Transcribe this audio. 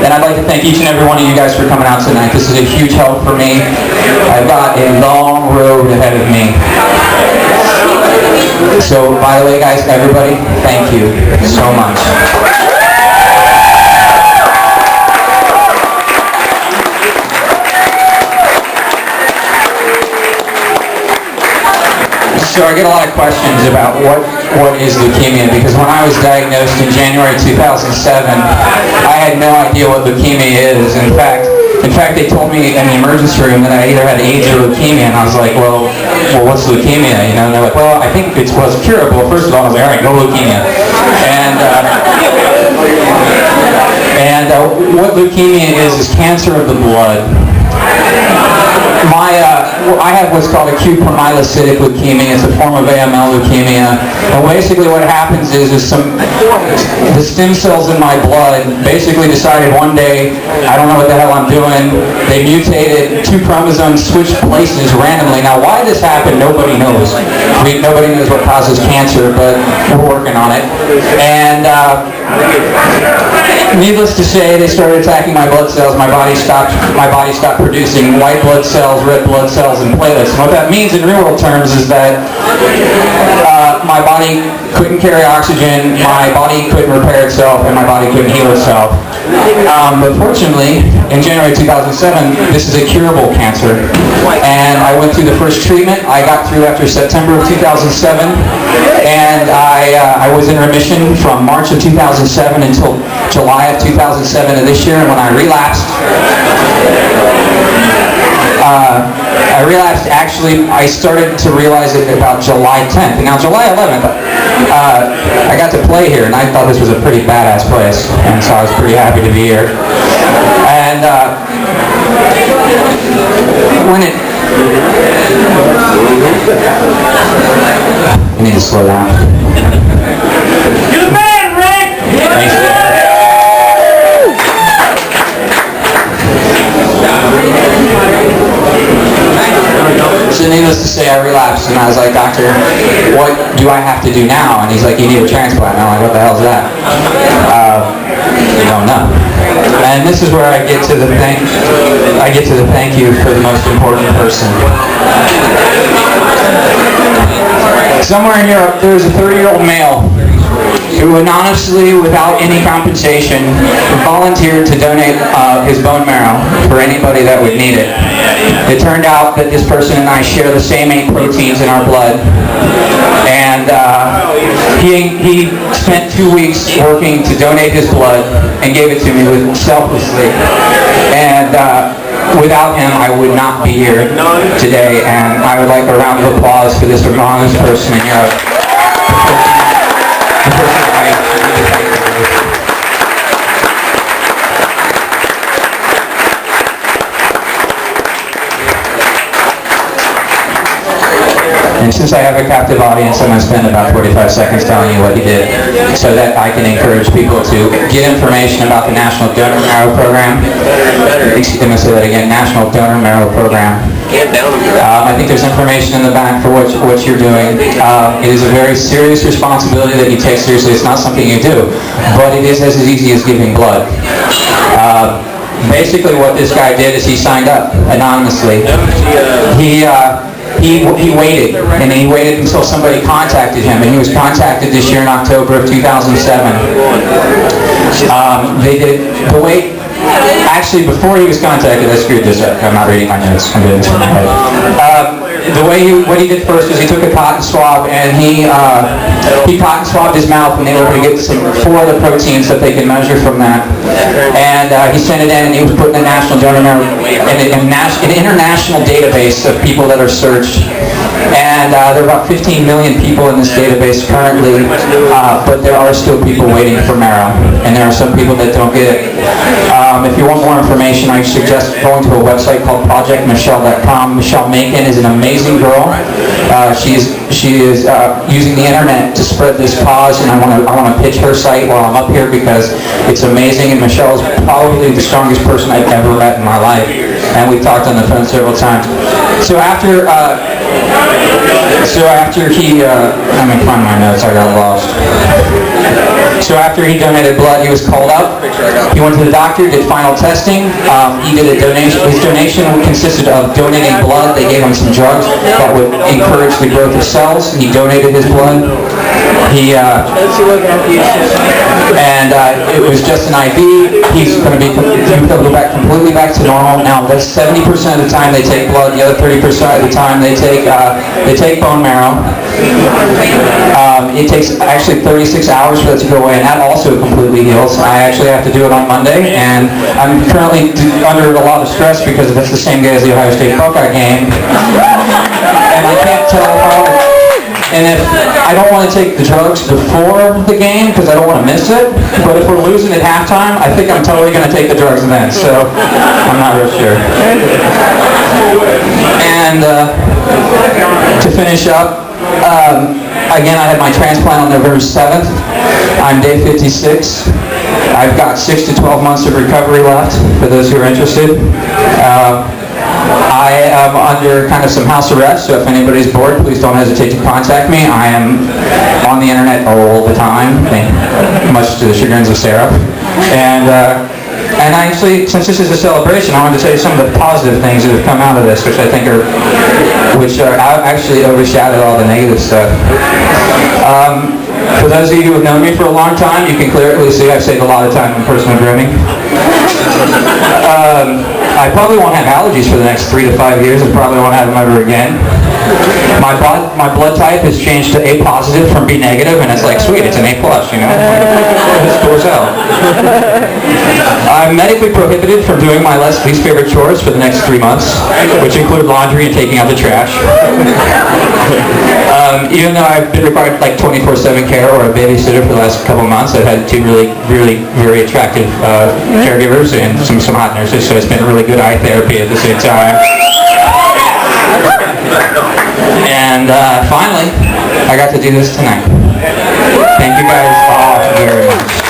And I'd like to thank each and every one of you guys for coming out tonight. This is a huge help for me. I've got a long road ahead of me. So, by the way, guys, everybody, thank you so much. So I get a lot of questions about what is leukemia, because when I was diagnosed in January 2007, I had no idea what leukemia is. In fact, they told me in the emergency room that I either had AIDS or leukemia, and I was like, well, what's leukemia? You know, and they're like, well, I think it was curable. First of all, I was like, all right, no leukemia. And what leukemia is cancer of the blood. I have what's called acute promyelocytic leukemia. It's a form of AML leukemia. And basically what happens is the stem cells in my blood basically decided one day, I don't know what the hell I'm doing. They mutated, 2 chromosomes switched places randomly. Now why this happened, nobody knows. Nobody knows what causes cancer, but we're working on it. And needless to say, they started attacking my blood cells. My body stopped producing white blood cells, red blood cells, and platelets. And what that means in real world terms is that my body couldn't carry oxygen, my body couldn't repair itself, and my body couldn't heal itself. But fortunately, in January 2007, this is a curable cancer. And I went through the first treatment. I got through after September of 2007. And I was in remission from March of 2007 until July of 2007 of this year. And when I relapsed, actually, I started to realize it about July 10th. And now July 11th, I got to play here, and I thought this was a pretty badass place. And so I was pretty happy to be here. And when it... I need to slow down. You're the man, Rick! Thanks. So needless to say, I relapsed, and I was like, doctor, what do I have to do now? And he's like, you need a transplant. And I'm like, what the hell is that? You don't know. And this is where I get to the thank you for the most important person. Somewhere in Europe, there's a 30-year-old male who anonymously, without any compensation, volunteered to donate his bone marrow for anybody that would need it. It turned out that this person and I share the same 8 proteins in our blood, and he spent 2 weeks working to donate his blood and gave it to me selflessly. And without him, I would not be here today, and I would like a round of applause for this anonymous person in Europe. And since I have a captive audience, I'm going to spend about 45 seconds telling you what he did so that I can encourage people to get information about the National Donor Marrow Program. Excuse me, say that again, National Donor Marrow Program. I think there's information in the back for what you're doing. It is a very serious responsibility that you take seriously. It's not something you do, but it is as easy as giving blood. Basically what this guy did is he signed up anonymously. He waited, and he waited until somebody contacted him, and he was contacted this year in October of 2007. They did the wait. Actually, before he was contacted, I screwed this up. I'm not reading my notes. I'm doing this in my head. What he did first is he took a cotton swab and he cotton swabbed his mouth, and they were able to get 4 of the proteins that they can measure from that. And he sent it in, and he was put in the National Donor Marrow, an international database of people that are searched. And there are about 15 million people in this database currently, but there are still people waiting for marrow, and there are some people that don't get it. If you want more information, I suggest going to a website called projectmichelle.com. Michelle Macon is an amazing girl. She is using the internet to spread this cause, and I want to pitch her site while I'm up here because it's amazing. And Michelle is probably the strongest person I've ever met in my life, and we've talked on the phone several times. So after he, let me find my notes. I got lost. So after he donated blood, he was called up. He went to the doctor, did final testing. He did a donation. His donation consisted of donating blood. They gave him some drugs that would encourage the growth of cells. He donated his blood. It was just an IV. He's going to be go back completely back to normal. Now that's 70% of the time they take blood. The other 30% of the time they take bone marrow. It takes actually 36 hours for that to go away, and that also completely heals. I actually have to do it on Monday, and I'm currently under a lot of stress because that's the same day as the Ohio State Buckeye game, and I can't tell how. And if I don't want to take the drugs before the game because I don't want to miss it, but if we're losing at halftime, I think I'm totally going to take the drugs then. So I'm not real sure. And to finish up. Again, I had my transplant on November 7th. I'm day 56. I've got 6 to 12 months of recovery left, for those who are interested. I am under kind of some house arrest, so if anybody's bored, please don't hesitate to contact me. I am on the internet all the time, much to the chagrins of Sarah. And actually, since this is a celebration, I wanted to tell you some of the positive things that have come out of this, which I think are actually overshadowed all the negative stuff. For those of you who have known me for a long time, you can clearly see I've saved a lot of time in personal grooming. I probably won't have allergies for the next 3 to 5 years. I probably won't have them ever again. My blood type has changed to A positive from B negative, and it's like, sweet, it's an A plus, you know? It's cool as hell. I'm medically prohibited from doing my least favorite chores for the next 3 months, which include laundry and taking out the trash. Even though I've been required like 24/7 care or a babysitter for the last couple months, I've had 2 really very attractive caregivers and some hot nurses, so it's been really good eye therapy at the same time. And finally, I got to do this tonight. Thank you guys all very much.